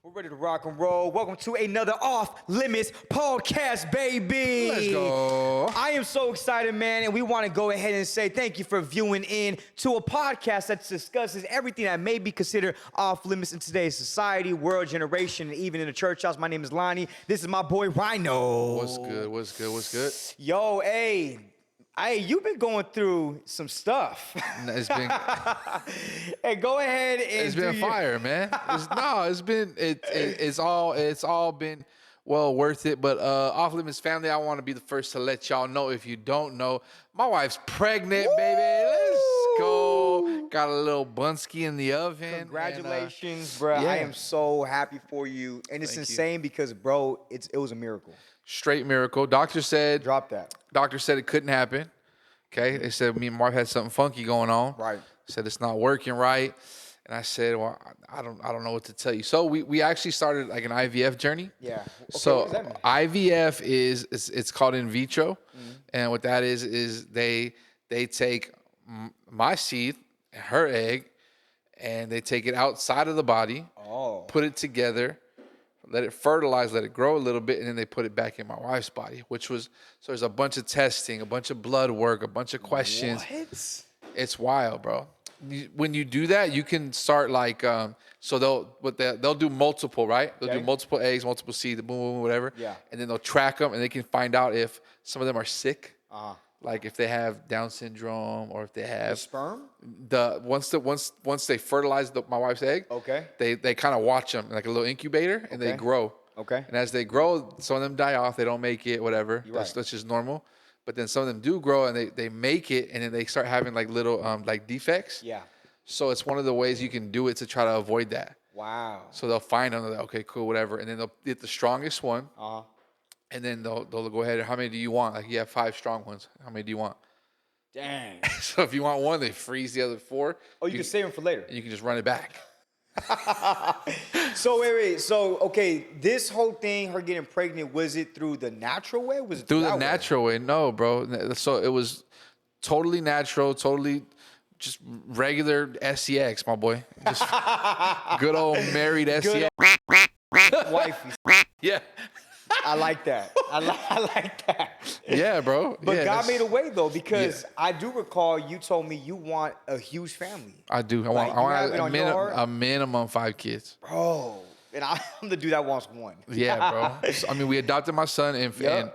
We're ready to rock and roll. Welcome to another Off Limits podcast, baby. Let's go. I am so excited, man, and we want to go ahead and say thank you for viewing in to a podcast that discusses everything that may be considered off limits in today's society, world, generation, and even in the church house. My name is Lonnie. This is my boy Rhino. What's good? What's good? What's good? Yo, hey, you've been going through some stuff. It's been Hey, go ahead and it's been fire, man. It's all been well worth it. But Off Limits family, I want to be the first to let y'all know. If you don't know, my wife's pregnant, baby. Let's go. Got a little bunsky in the oven. Congratulations, bro. yeah. I am so happy for you. And it's Thank you. insane because, bro, it was a miracle. Straight miracle. Doctor said it couldn't happen. Okay, they said me and Marv had something funky going on. Right. Said it's not working right, and I said, well, I don't know what to tell you. So we actually started like an IVF journey. Yeah. Okay, So what does that mean? IVF it's called in vitro, and what that is they take my seed, her egg, and they take it outside of the body, put it together, let it fertilize, let it grow a little bit, and then they put it back in my wife's body, so there's a bunch of testing, a bunch of blood work, a bunch of questions. What? It's wild, bro. When you do that, you can start like, so they'll do multiple, right? They'll do multiple eggs, multiple seeds, boom, boom, whatever. Yeah. And then they'll track them, and they can find out if some of them are sick, like if they have Down syndrome or if they have Sperm? once they fertilize my wife's egg. Okay. They kind of watch them like a little incubator, and they grow. Okay. And as they grow, some of them die off. They don't make it, whatever. That's just normal. But then some of them do grow, and they make it, and then they start having like little like defects. Yeah. So it's one of the ways you can do it to try to avoid that. Wow. So they'll find them, like, okay, cool, whatever, and then they'll get the strongest one, and then they'll go ahead. How many do you want? Like you have 5 strong ones. How many do you want? Dang. So if you want one, they freeze the other 4. Oh, you can save them for later. And you can just run it back. So wait. So, okay, this whole thing, her getting pregnant, was it through the natural way? Was it Through the that way? natural way? No, bro. So it was totally natural, totally just regular SEX, my boy. Just good old married SEX. Wifey. Yeah. I like that. I like that. Yeah, bro. But yeah, God made a way though, because I do recall you told me you want a huge family, I do. I Like, you have it on your heart? a minimum 5 kids. bro. And I'm the dude that wants one. Yeah, bro. So, I mean, we adopted my son and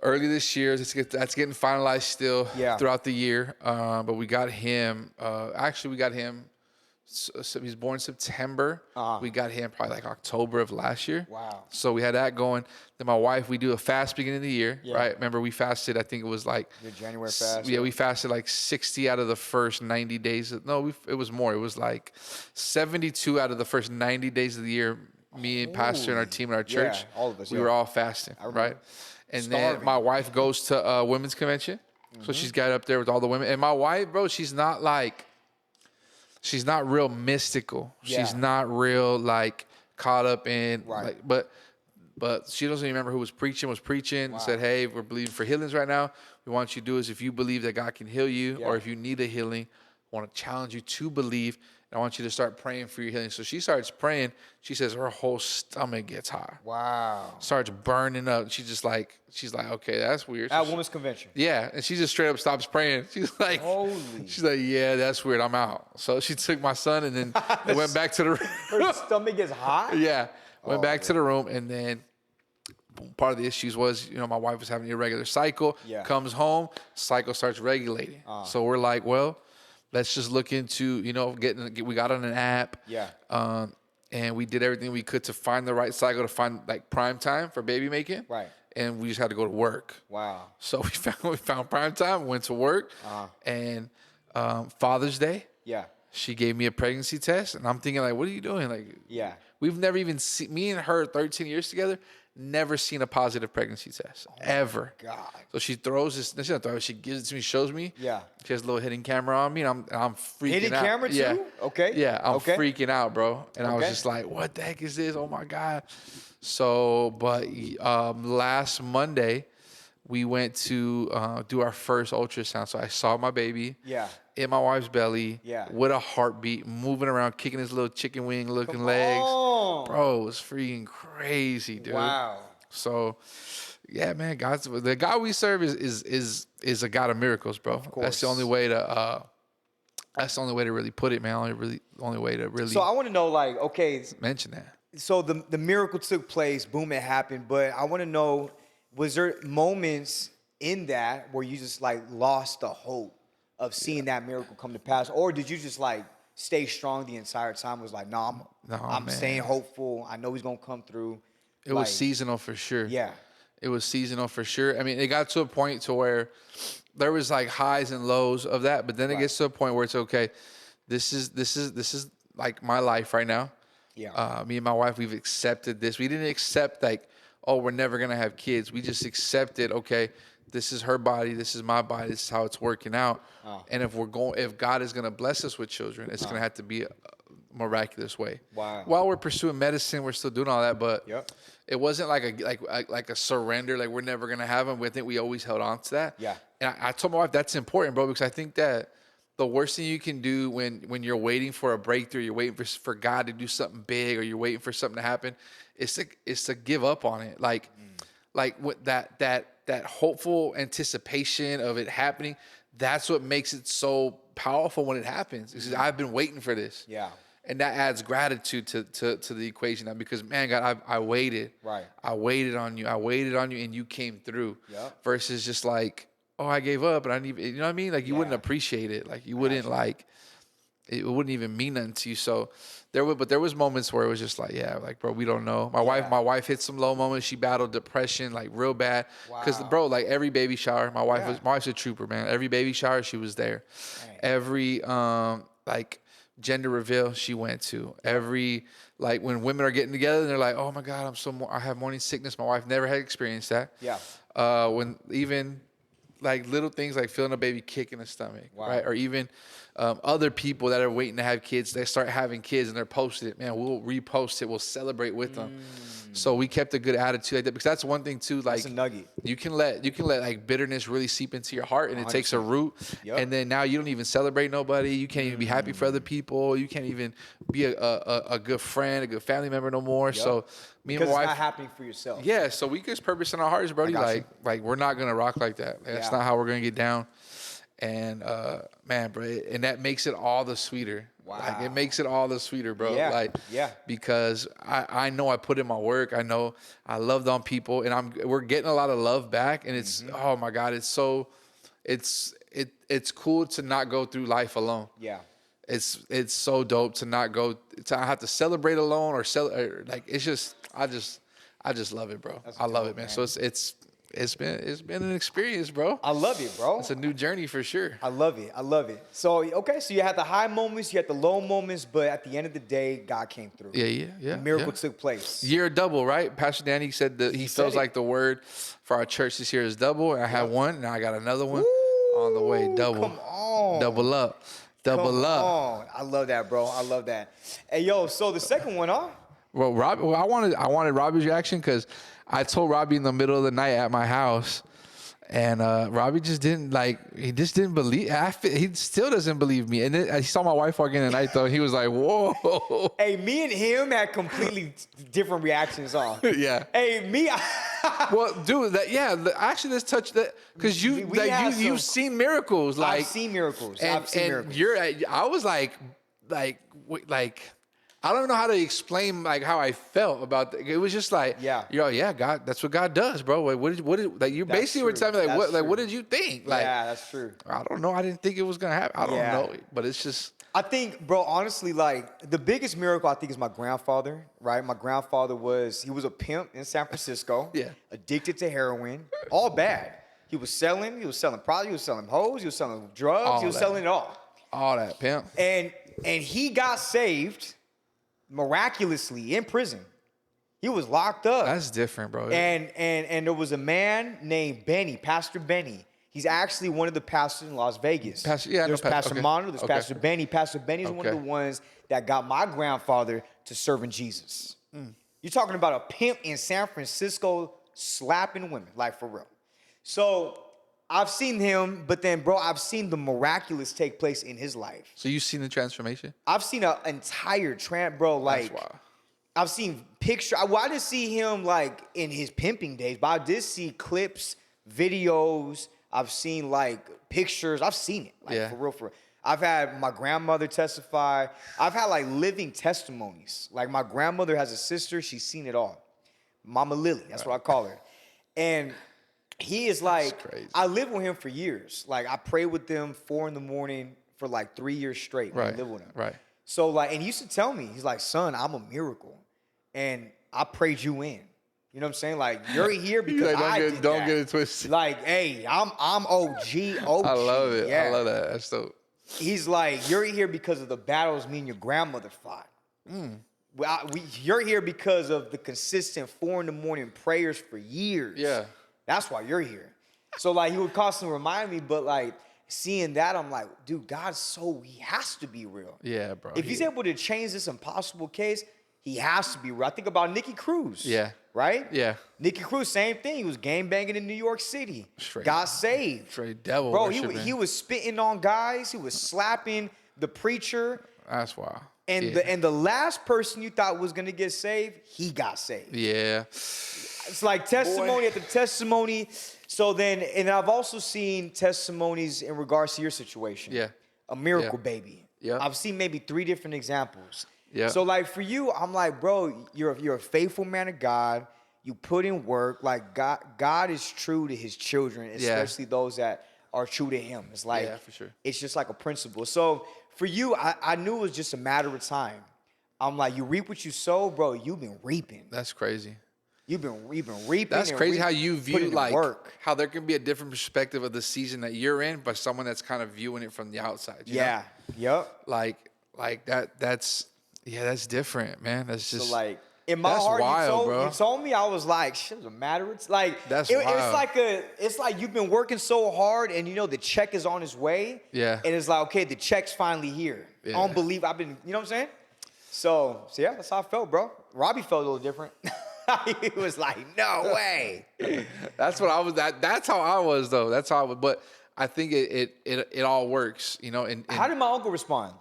early this year. That's getting finalized still throughout the year. But we got him. Actually, we got him. So he's born September. We got him probably like October of last year. Wow. So we had that going. Then my wife, we do a fast beginning of the year, right? Remember we fasted, I think it was like Your January fast. Yeah, we fasted like 60 out of the first 90 days. No, it was more. It was like 72 out of the first 90 days of the year. Me and Pastor and our team in our church, all of us, we were all fasting, right? And then my wife goes to a women's convention. So she's got up there with all the women. And my wife, bro, she's not real mystical. Yeah. She's not real like caught up in Right. like, but she doesn't remember who was preaching said, hey, we're believing for healings right now. We want you to do is if you believe that God can heal you or if you need a healing, I want to challenge you to believe. And I want you to start praying for your healing. So she starts praying. She says her whole stomach gets hot. Wow. Starts burning up. She's like, okay, that's weird. So At women's convention. yeah, and she just straight up stops praying. She's like, yeah, that's weird. I'm out. So she took my son and then they went back to the room. Her stomach gets hot? Yeah, went back to the room, and then part of the issues was, my wife was having an irregular cycle. Yeah. Comes home, cycle starts regulating. So we're like, well, let's just look into, we got on an app. Yeah. And we did everything we could to find the right cycle, to find like prime time for baby making. Right. And we just had to go to work. Wow. So we found prime time, went to work, and Father's Day. Yeah. She gave me a pregnancy test, and I'm thinking like, what are you doing? Like, we've never even seen, me and her 13 years together, never seen a positive pregnancy test ever. God. So she throws this. She doesn't throw it. She gives it to me, shows me. Yeah. She has a little hidden camera on me, and I'm freaking Hidden out. camera too? Yeah. Okay. Yeah, I'm Okay. freaking out, bro. And I was just like, what the heck is this? Oh my God. So, but last Monday, we went to do our first ultrasound. So I saw my baby. Yeah. In my wife's belly. Yeah. With a heartbeat, moving around, kicking his little chicken wing looking legs. Oh. bro, it was freaking crazy, dude. Wow. So, yeah, man, the God we serve is a God of miracles, bro. That's the only way to really put it, man. Only way to really So I want to know, like, okay, mention that. so the miracle took place, boom, it happened. But I want to know, was there moments in that where you just like lost the hope of seeing that miracle come to pass, or did you just like stay strong the entire time? Was like, no, I'm man. staying hopeful. I know he's gonna come through. It was seasonal for sure. Yeah. It was seasonal for sure. I mean, it got to a point to where there was like highs and lows of that, but then it gets to a point where it's okay. This is like my life right now. Yeah. Me and my wife, we've accepted this. We didn't accept like, oh, we're never gonna have kids. We just accepted, okay, this is her body, this is my body, this is how it's working out. And if God is gonna bless us with children, it's gonna have to be a miraculous way. Wow. While we're pursuing medicine, we're still doing all that, but Yep. it wasn't like a surrender, like we're never gonna have them. I think we always held on to that. Yeah. And I told my wife that's important, bro, because I think that the worst thing you can do when you're waiting for a breakthrough, you're waiting for God to do something big, or you're waiting for something to happen, is to give up on it. Like what that hopeful anticipation of it happening, that's what makes it so powerful when it happens. It's just, I've been waiting for this. Yeah. And that adds gratitude to the equation now, because man, God, I waited. Right. I waited on you, and you came through. Yep. Versus just like, oh, I gave up, and I didn't even, you know what I mean? Like you wouldn't appreciate it. Like you wouldn't like, it wouldn't even mean nothing to you. So there was moments where it was just like, yeah, like bro, we don't know. My wife hit some low moments. She battled depression like real bad. Because bro, like every baby shower, my wife's a trooper, man. Every baby shower, she was there. Dang. Every like gender reveal she went to. Every like when women are getting together and they're like, oh my God, I have morning sickness. My wife never had experienced that. Yeah. When even like little things like feeling a baby kick in the stomach, right? Or even other people that are waiting to have kids, they start having kids and they're posted it. Man, we'll repost it. We'll celebrate with them. So we kept a good attitude like that, because that's one thing too. Like that's a nugget. You can let like bitterness really seep into your heart, and 100%. It takes a root. Yep. And then now you don't even celebrate nobody. You can't even be happy for other people. You can't even be a good friend, a good family member no more. Yep. So me and my wife, it's not happening for yourself. Yeah. So we just purpose in our hearts, Brody. Like we're not gonna rock like that. That's not how we're gonna get down. And man, bro, and that makes it all the sweeter. Wow. Like it makes it all the sweeter, bro. Yeah. Because I know I put in my work. I know I loved on people, and we're getting a lot of love back. And it's oh my God, it's cool to not go through life alone. Yeah. It's so dope to not have to celebrate alone or like it's just I just love it, bro. I love it, man. So it's been an experience, bro. I love it, bro. It's a new journey for sure. I love it. So, okay, so you had the high moments, you had the low moments, but at the end of the day, God came through. Yeah. The miracle took place. Year double, right? Pastor Danny said that he feels like the word for our church this year is double. I had one, and I got another one on the way. Double. Come on. Double up. Double up. On. I love that, bro. I love that. Hey, yo, so the second one, huh? Well, I wanted Robbie's reaction, because I told Robbie in the middle of the night at my house, and Robbie just didn't believe. He still doesn't believe me. And then he saw my wife walk in at night, though. He was like, "Whoa!" Hey, me and him had completely different reactions on. Yeah. Hey, me. Well, dude, actually, let's touch that, because you've seen miracles. Like I've seen miracles. I was like. I don't know how to explain like how I felt about that. It was just like, God, that's what God does, bro. Like, what did like you basically were telling me like what did you think? Like, yeah, that's true. I don't know. I didn't think it was gonna happen. I don't know, but it's just. I think, bro, honestly, like the biggest miracle I think is my grandfather. Right, my grandfather was a pimp in San Francisco. Yeah, addicted to heroin, all bad. He was selling product, he was selling hoes, he was selling drugs, he was selling it all. All that pimp. And he got saved. Miraculously in prison. He was locked up. That's different, bro. And there was a man named Benny, Pastor Benny. He's actually one of the pastors in Las Vegas. There's Pastor Mono, there's Pastor Benny. Pastor Benny's one of the ones that got my grandfather to serving Jesus. You're talking about a pimp in San Francisco slapping women, like for real. So I've seen him, but then, bro, I've seen the miraculous take place in his life. So you've seen the transformation? I've seen an entire bro, like, I've seen picture. Well, I didn't see him like in his pimping days, but I did see clips, videos. I've seen like pictures. I've seen it, like Yeah. for real. For real. I've had my grandmother testify. I've had like living testimonies. Like my grandmother has a sister. She's seen it all. Mama Lily. That's what I call her. And he is like, crazy. I lived with him for years. Like I prayed with them 4 a.m. for like 3 years straight. When I Right. lived with him. Right. So like, and he used to tell me, he's like, son, I'm a miracle. And I prayed you in. You know what I'm saying? Like, you're here because Like, I did don't that. get it twisted. Like, hey, I'm OG, OG. I love it. Yeah. I love that. That's dope. He's like, you're here because of the battles me and your grandmother fought. You're here because of the consistent 4 a.m. prayers for years. Yeah. That's why you're here. So like, he would constantly remind me, but like, seeing that, I'm like, dude, he has to be real. Yeah, bro. If he's able to change this impossible case, he has to be real. I think about Nikki Cruz. Yeah. Right? Yeah. Nikki Cruz, same thing. He was gang banging in New York City. Straight. Got saved. Straight devil Bro, worshiping. he was spitting on guys. He was slapping the preacher. That's wild. And the last person you thought was gonna get saved, he got saved. Yeah. It's like testimony after testimony. So then, and I've also seen testimonies in regards to your situation. Yeah. A miracle Yeah. baby. Yeah. I've seen maybe 3 different examples. Yeah. So like for you, I'm like, bro, you're a faithful man of God. You put in work. Like God is true to his children, especially those that are true to him. It's like, Yeah, for sure. It's just like a principle. So for you, I knew it was just a matter of time. I'm like, you reap what you sow, bro. You've been reaping. That's crazy. You've been reaping. That's and crazy how you view putting in like work. how there can be a different perspective of the season that you're in, but someone that's kind of viewing it from the outside. You know? Yeah. Yep. Like that's different, man. That's just So like in my that's heart, wild, bro. you told me, I was like, shit, doesn't matter. It's like That's it's wild. it's like you've been working so hard, and you know the check is on its way. Yeah. And it's like, okay, the check's finally here. Yeah. I don't believe I've been, you know what I'm saying? So yeah, that's how I felt, bro. Robbie felt a little different. He was like, no way. That's what I was. That's how I was though. That's how I was. But I think it all works, you know. And How did my uncle respond?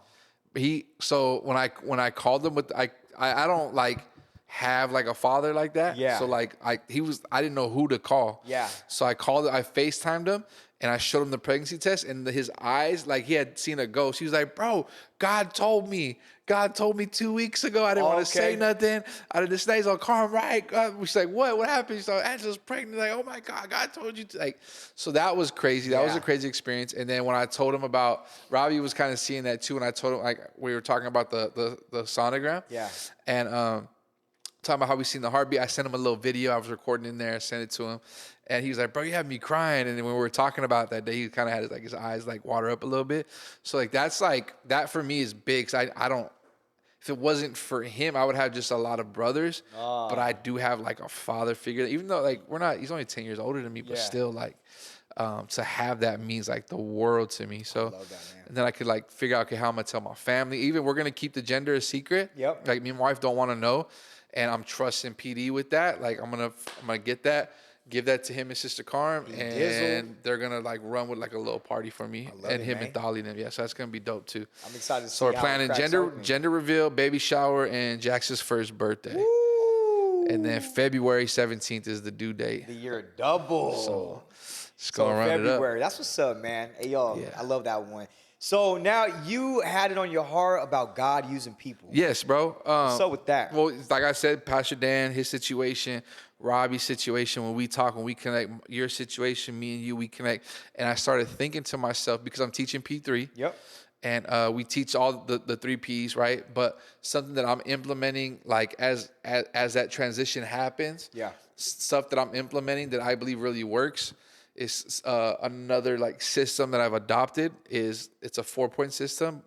so when I called him with I don't like have like a father like that. Yeah. So like I didn't know who to call. Yeah. So I FaceTimed him and I showed him the pregnancy test and his eyes, like he had seen a ghost. He was like, bro, God told me 2 weeks ago. I didn't want to say Okay. nothing. I did this night's on Carm, right? She's like, what happened? She's like, Angela's pregnant. Like, oh my God, God told you to. Like, so that was crazy. That was Yeah. a crazy experience. And then when I told him about, Robbie was kind of seeing that too. And I told him, like, we were talking about the sonogram. Yeah. And talking about how we seen the heartbeat. I sent him a little video. I was recording in there. I sent it to him. And he was like, bro, you have me crying. And then when we were talking about that day, he kind of had his eyes like water up a little bit. So like, that's like, that for me is big. Cause I don't, if it wasn't for him, I would have just a lot of brothers, but I do have like a father figure, even though like he's only 10 years older than me, but Yeah. still like, to have that means like the world to me. So, love that, man. and then I could like figure out, okay, how I'm gonna tell my family. Even we're gonna keep the gender a secret. Yep. Like me and my wife don't want to know, and I'm trusting PD with that. Like I'm gonna get that, give that to him and Sister Carm, and Dizzle. they're gonna like run with like a little party for me love and it, him man. and Dolly and them. Yeah, so that's gonna be dope too. I'm excited to see So we're how it planning cracks open. gender reveal, baby shower, and Jax's first birthday. Woo! And then February 17th is the due date. The year double. So just So gonna run it February. up. That's what's up, man. Hey, yo, Yeah. I love that one. So now you had it on your heart about God using people. Yes, bro. What's up with that? Well, like I said, Pastor Dan, his situation, Robbie's situation, when we talk, when we connect, your situation, me and you, we connect. And I started thinking to myself, because I'm teaching P3. Yep. And we teach all the 3 Ps, right? But something that I'm implementing, like as that transition happens, Yeah. stuff that I'm implementing that I believe really works is another like system that I've adopted. It's a 4-point system.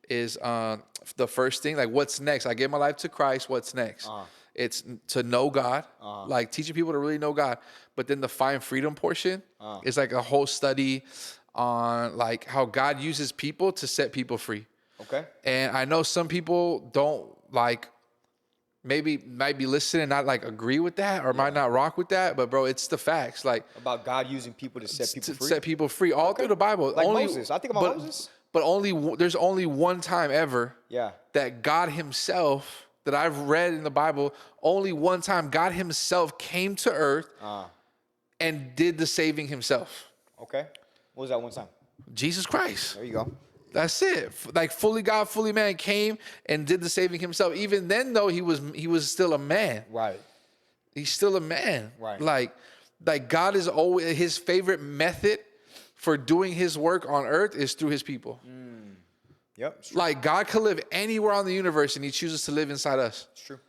Is the first thing, like what's next? I gave my life to Christ. What's next? It's to know God, like teaching people to really know God. But then the find freedom portion is like a whole study on like how God uses people to set people free. Okay. And I know some people don't like, maybe might be listening and not like agree with that or might not rock with that, but bro, it's the facts. Like About God using people to set people to free. set people free all through the Bible. Like Moses. I think about Moses. But there's only one time ever Yeah. that God himself that I've read in the Bible, only one time God himself came to earth and did the saving himself. Okay. What was that one time? Jesus Christ. There you go. That's it. Like fully God, fully man came and did the saving himself. Even then, though, he was still a man. Right. He's still a man. Right. Like God is always his favorite method for doing his work on earth is through his people. Yep. It's true. Like God could live anywhere on the universe and he chooses to live inside us. It's true.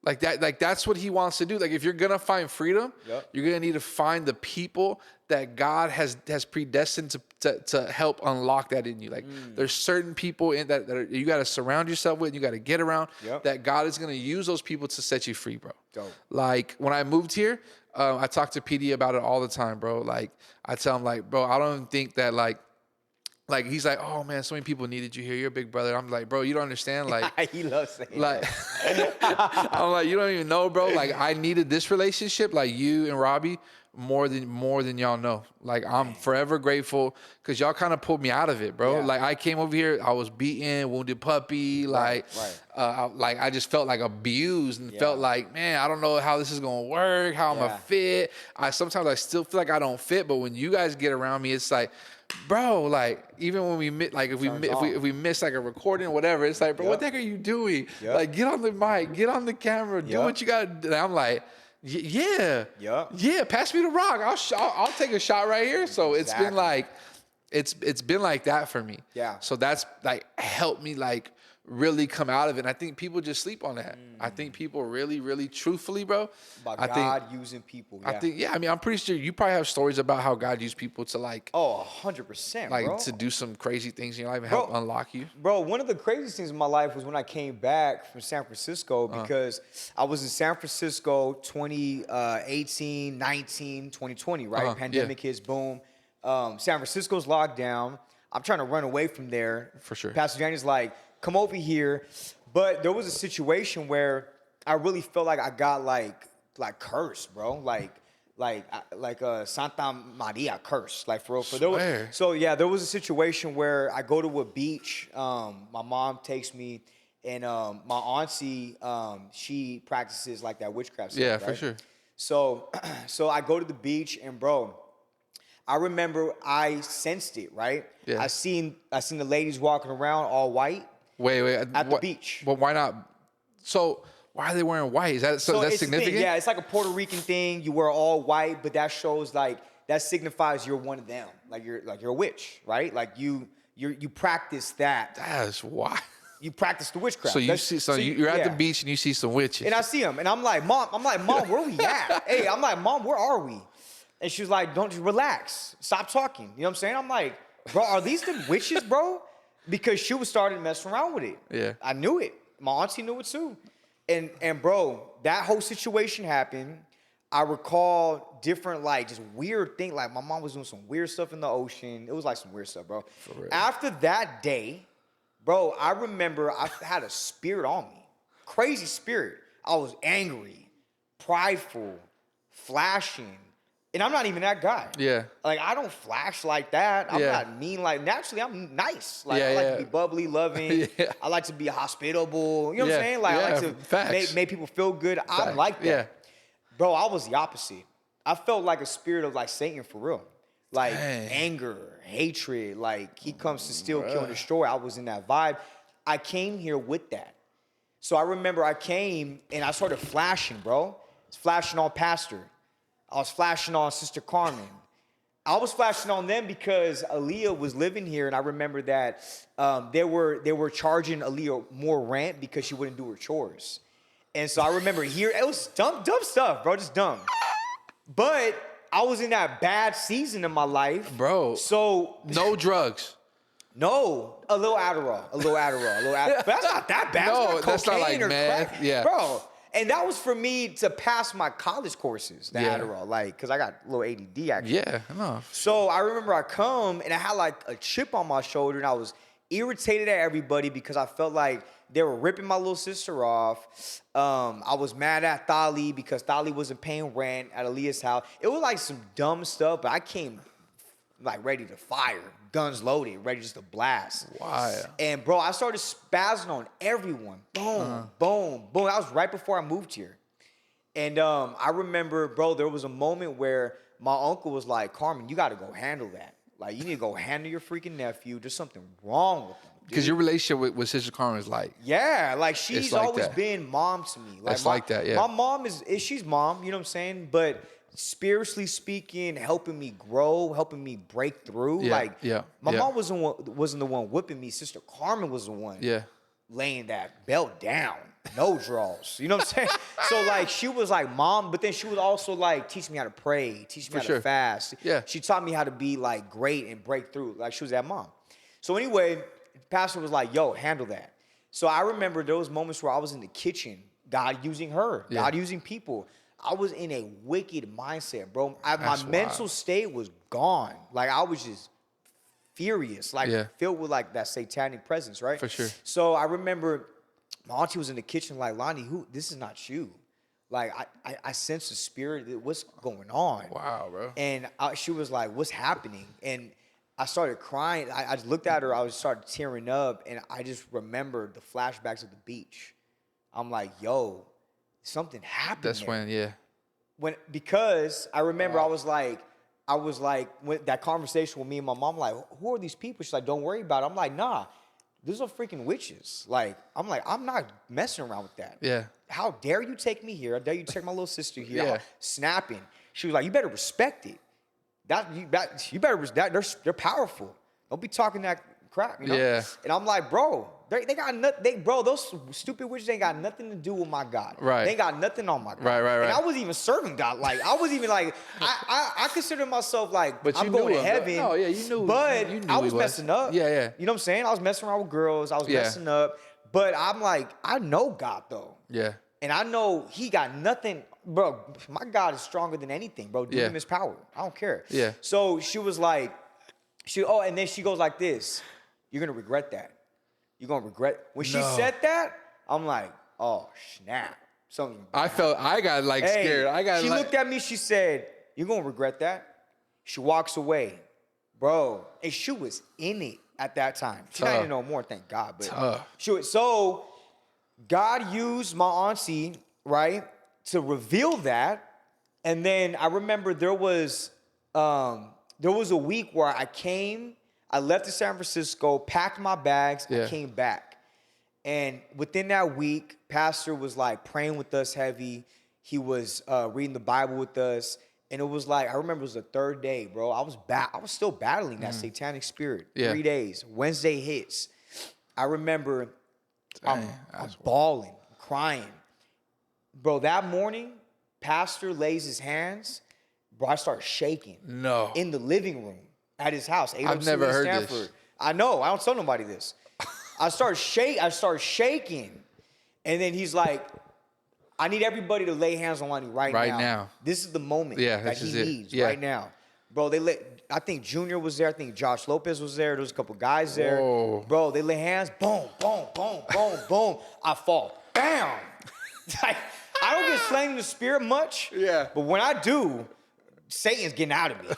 Like that, like that's what he wants to do. Like if you're gonna find freedom, Yep. you're gonna need to find the people that God has predestined to help unlock that in you. Like there's certain people in that you gotta surround yourself with, you gotta get around, Yep. that God is gonna use those people to set you free, bro. Dope. Like when I moved here, I talk to PD about it all the time, bro. Like I tell him, like, bro, I don't even think that like he's like, oh man, so many people needed you here. You're a big brother. I'm like, bro, you don't understand. Like, He loves saying like, that. I'm like, you don't even know, bro. Like, I needed this relationship, like you and Robbie, more than y'all know. Like, I'm forever grateful because y'all kind of pulled me out of it, bro. Yeah. Like, I came over here, I was beaten, wounded puppy. Like, I just felt like abused and felt like, man, I don't know how this is gonna work, how I'm gonna fit. Sometimes I still feel like I don't fit, but when you guys get around me, it's like, bro, like even when we like if we miss like a recording or whatever, it's like, bro, what the heck are you doing? Like, get on the mic, get on the camera, do what you gotta do. And I'm like, yeah, pass me the rock. I'll take a shot right here. So it's been like, it's been like that for me. Yeah. So that's like helped me like really come out of it. And I think people just sleep on that. I think people really, really truthfully, bro. About God using people. Yeah. I think, yeah, I mean, I'm pretty sure you probably have stories about how God used people to like, 100%, like bro. to do some crazy things in your life and help unlock you. Bro, one of the craziest things in my life was when I came back from San Francisco because I was in San Francisco 2018, 19, 2020, right? Pandemic hits, boom. San Francisco's locked down. I'm trying to run away from there. For sure. Pastor Daniel's like, come over here. But there was a situation where I really felt like I got like cursed, bro. Like Santa Maria curse, like for real. So yeah, there was a situation where I go to a beach. My mom takes me, and my auntie, she practices like that witchcraft stuff. Yeah, right? for sure. So I go to the beach, and bro, I remember I sensed it, right? Yeah. I seen the ladies walking around all white. Wait. At the beach. But why not? So why are they wearing white? Is that so? That's it's the thing, significant. yeah, it's like a Puerto Rican thing. You wear all white, but that shows like that signifies you're one of them. Like you're a witch, right? Like you practice that. That's why. You practice the witchcraft. So you're at the beach and you see some witches. And I see them, and I'm like, Mom, where we at? Hey, I'm like, Mom, where are we? And she's like, don't you relax, stop talking. You know what I'm saying? I'm like, bro, are these the witches, bro? Because she was starting messing around with it. Yeah. I knew it. My auntie knew it too. And bro, that whole situation happened. I recall different like just weird things. Like my mom was doing some weird stuff in the ocean. It was like some weird stuff, bro. For real. After that day, bro, I remember I had a spirit on me. Crazy spirit. I was angry, prideful, flashing. And I'm not even that guy. Yeah. Like, I don't flash like that. I'm not mean. Like, naturally, I'm nice. Like, I like to be bubbly, loving. I like to be hospitable. You know what I'm saying? Like, I like to make people feel good. I'm like that. Yeah. Bro, I was the opposite. I felt like a spirit of, like, Satan for real. Like, anger, hatred. Like, he comes to steal, kill, and destroy. I was in that vibe. I came here with that. So I remember I came, and I started flashing, bro. It's flashing on Pastor. I was flashing on Sister Carmen. I was flashing on them because Aaliyah was living here, and I remember that they were charging Aaliyah more rent because she wouldn't do her chores. And so I remember here, it was dumb stuff, bro, just dumb. But I was in that bad season of my life. Bro. So no drugs. No, a little Adderall. But that's not that bad. No, it's that's not like meth. crack. Yeah. Bro. And that was for me to pass my college courses, the Adderall, like, because I got a little ADD actually. Yeah, no. So I remember I come and I had like a chip on my shoulder and I was irritated at everybody because I felt like they were ripping my little sister off. I was mad at Thali because Thali wasn't paying rent at Aaliyah's house. It was like some dumb stuff, but I came like ready to fire, guns loaded, ready just to blast. Wow. And bro, I started spazzing on everyone. Boom, boom, boom. That was right before I moved here. And I remember, bro, there was a moment where my uncle was like, Carmen, you got to go handle that. Like, you need to go handle your freaking nephew. There's something wrong with him. Because your relationship with Sister Carmen is like, Yeah, like she's like always that. been mom to me. It's like that, yeah. My mom she's mom, you know what I'm saying? But spiritually speaking, helping me grow, helping me break through. Yeah, Like, yeah, my yeah. mom wasn't the one whipping me. Sister Carmen was the one yeah. laying that belt down, no draws. You know what I'm saying? So like she was like mom, but then she would also like teach me how to pray, teach me how sure. to fast. Yeah. She taught me how to be like great and break through. Like she was that mom. So anyway, pastor was like, yo, handle that. So I remember there was moments where I was in the kitchen, God using her, Yeah. God using people. I was in a wicked mindset, bro. My That's mental wild. state was gone. Like I was just furious, like Yeah. filled with like that satanic presence, right? For sure. So I remember my auntie was in the kitchen like, Lonnie, this is not you. Like I sense the spirit. What's going on? Wow, bro. And she was like, what's happening? And I started crying. I just looked at her. I started tearing up. And I just remembered the flashbacks of the beach. I'm like, yo, something happened That's there. when, Because I remember I was like, when that conversation with me and my mom, like, who are these people? She's like, don't worry about it. I'm like, nah, these are freaking witches. Like, I'm not messing around with that. Yeah. How dare you take me here? How dare you take my little sister here? Yeah. Snapping. She was like, you better respect it. You better respect. They're powerful. Don't be talking that crap. You know? Yeah. And I'm like, bro, they got nothing. Bro, those stupid witches ain't got nothing to do with my God. Right. They ain't got nothing on my God. Right. And I wasn't even serving God. Like I was even like, I consider myself like But I'm you going knew to him, heaven. though. Oh, yeah, you knew. But You knew I he was messing up. Yeah, yeah. You know what I'm saying? I was messing around with girls. I was Yeah. messing up. But I'm like, I know God though. Yeah. And I know he got nothing, bro. My God is stronger than anything, bro. Give Yeah. him his power. I don't care. Yeah. So she was like, and then she goes like this, you're gonna regret that. You're gonna regret. When she No. said that, I'm like, oh snap. Something. I got like scared. She looked at me, she said, you're gonna regret that. She walks away, bro. And she was in it at that time. She Tough. didn't know more, thank God. But Tough. so God used my auntie, right, to reveal that. And then I remember there was a week where I left to San Francisco, packed my bags, Yeah. I came back. And within that week, Pastor was like praying with us heavy. He was reading the Bible with us. And it was like, I remember it was the third day, bro. I was still battling that satanic spirit. Yeah. 3 days. Wednesday hits. I remember I'm Dang, that's bawling, crying. Bro, that morning, Pastor lays his hands. Bro, I start shaking. No. In the living room at his house. I've never heard this. I know. I don't tell nobody this. I start shaking. And then he's like, I need everybody to lay hands on Lonnie right now. This is the moment Yeah, that this he is it. needs Yeah. right now. Bro, I think Junior was there. I think Josh Lopez was there. There was a couple guys there. Whoa. Bro, they lay hands. Boom, boom, boom, boom, boom. I fall. Bam. Like, I don't get slain in the spirit much. Yeah. But when I do, Satan's getting out of me.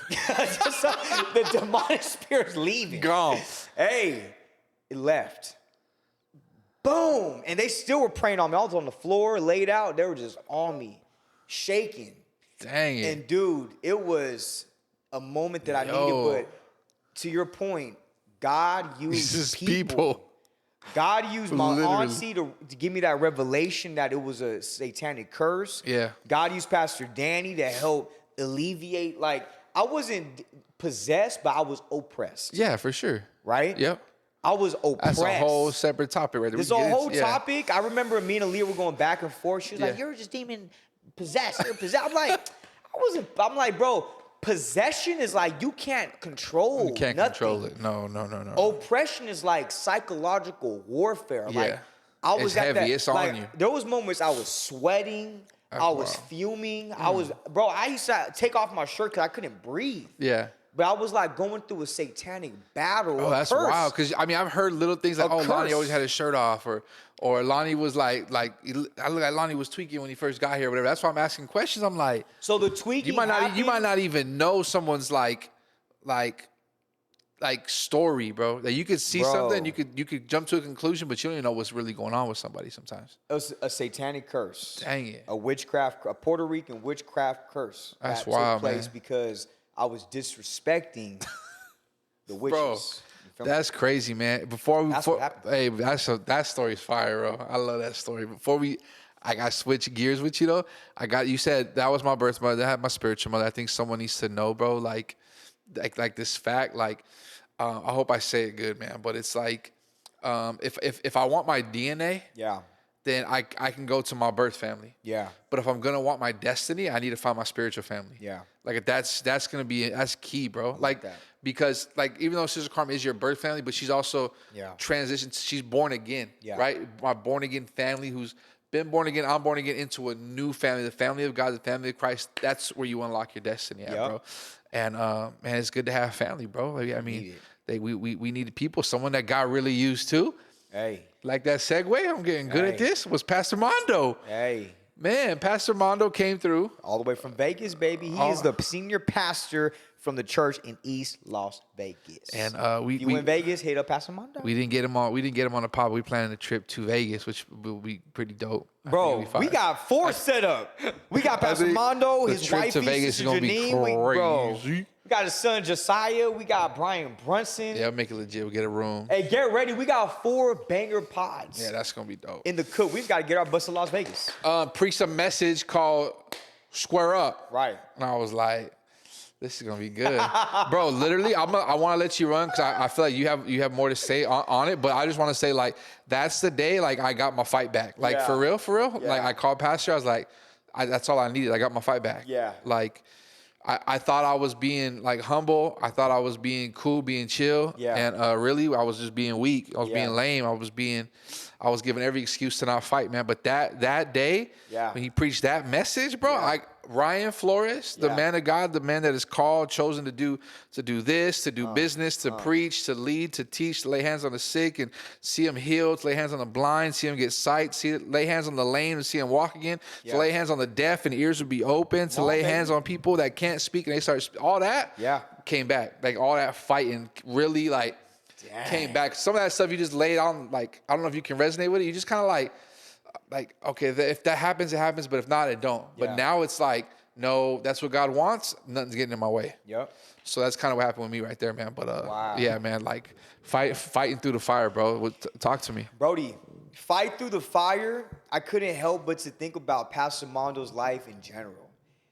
The demonic spirit's leaving. Gone. Hey, it left. Boom. And they still were praying on me. I was on the floor, laid out. They were just on me, shaking. Dang it. And dude, it was a moment that I Yo. needed. But to your point, God used This is people. people. God used my Literally. auntie to give me that revelation that it was a satanic curse. Yeah. God used Pastor Danny to help alleviate. Like, I wasn't possessed, but I was oppressed. Yeah, for sure. Right? Yep. I was oppressed. That's a whole separate topic right there. This We can get whole into- yeah. topic. I remember me and Aaliyah were going back and forth. She was like, Yeah. "You're just demon possessed. You're possessed." I'm like, I'm like, bro, possession is like you can't control. You can't nothing. control it. No. Oppression is like psychological warfare. Like Yeah. I was It's at heavy. that, It's on like, you. There was moments I was sweating. I was wild. fuming. I used to take off my shirt because I couldn't breathe. Yeah. But I was like going through a satanic battle. Oh, that's wild. Because I mean, I've heard little things like, A "Oh, Lonnie curse. always had his shirt off," or Lonnie was like I look like Lonnie was tweaking when he first got here, or whatever. That's why I'm asking questions. I'm like, So the tweaking. you might not even know someone's like like story, bro. That you could see Bro. something, you could jump to a conclusion, but you don't even know what's really going on with somebody sometimes. It was a satanic curse. Dang it. A Puerto Rican witchcraft curse. That's that wild, took place man. because I was disrespecting the witches. Bro, You feel me? that's crazy, man. That's what happened. Hey, that story's fire, bro. I love that story. I got switch gears with you though. You said that was my birth mother. That had my spiritual mother. I think someone needs to know, bro. Like this fact. Like, I hope I say it good, man. But it's like, if I want my DNA, Yeah. then I can go to my birth family. Yeah. But if I'm gonna want my destiny, I need to find my spiritual family. Yeah. Like that's key, bro. Like that. because like even though Sister Carmen is your birth family, but she's also Yeah. transitioned. She's born again. Yeah. Right. My born again family who's been born again. I'm born again into a new family, the family of God, the family of Christ. That's where you unlock your destiny at, Yep. bro. And man, it's good to have family, bro. Like, I mean, we needed people, someone that God really used too. Hey. Like that segue, I'm getting good at Hey. this. Was Pastor Mondo. Hey. Man, Pastor Mondo came through. All the way from Vegas, baby. He is the senior pastor from the church in East Las Vegas. And if you in Vegas, hit up Pastor Mondo. we didn't get him on. We didn't get him on the pod. We planning a trip to Vegas, which will be pretty dope. I think Bro, it'll be fire. we got 4 set up. We got Pastor think Mondo, the his trip wife, to Vegas is gonna be Janine. crazy. We got his son Josiah. We got Brian Brunson. Yeah, I'll make it legit. We'll get a room. Hey, get ready. We got 4 banger pods Yeah, that's gonna be dope. in the cook. We've got to get our bus to Las Vegas. Preached a message called "Square Up," Right. and I was like, "This is gonna be good, bro." Literally, I want to let you run because I feel like you have more to say on it. But I just want to say like that's the day like I got my fight back. Like Yeah. for real. Yeah. Like I called Pastor. I was like, that's all I needed. I got my fight back. Yeah. Like. I thought I was being like humble. I thought I was being cool, being chill. Yeah. And really, I was just being weak. I was Yeah. being lame. I was giving every excuse to not fight, man. But that day, Yeah. when he preached that message, bro, Yeah. Ryan Flores, the Yeah. man of God, the man that is called, chosen to do this, to do business, to preach, to lead, to teach, to lay hands on the sick and see them healed, to lay hands on the blind, see them get sight, lay hands on the lame and see them walk again, Yeah. to lay hands on the deaf and ears would be open, to No, lay baby. hands on people that can't speak and they start all that. Yeah. Came back, like all that fighting really like came back. Some of that stuff you just laid on, like I don't know if you can resonate with it. You just kind of like okay, if that happens, it happens, but if not, it don't. But Yeah. now it's like, no, that's what God wants. Nothing's getting in my way. Yep. So that's kind of what happened with me right there, man. But Wow. yeah, man, like fighting through the fire, bro. Talk to me. Brody, fight through the fire. I couldn't help but to think about Pastor Mondo's life in general.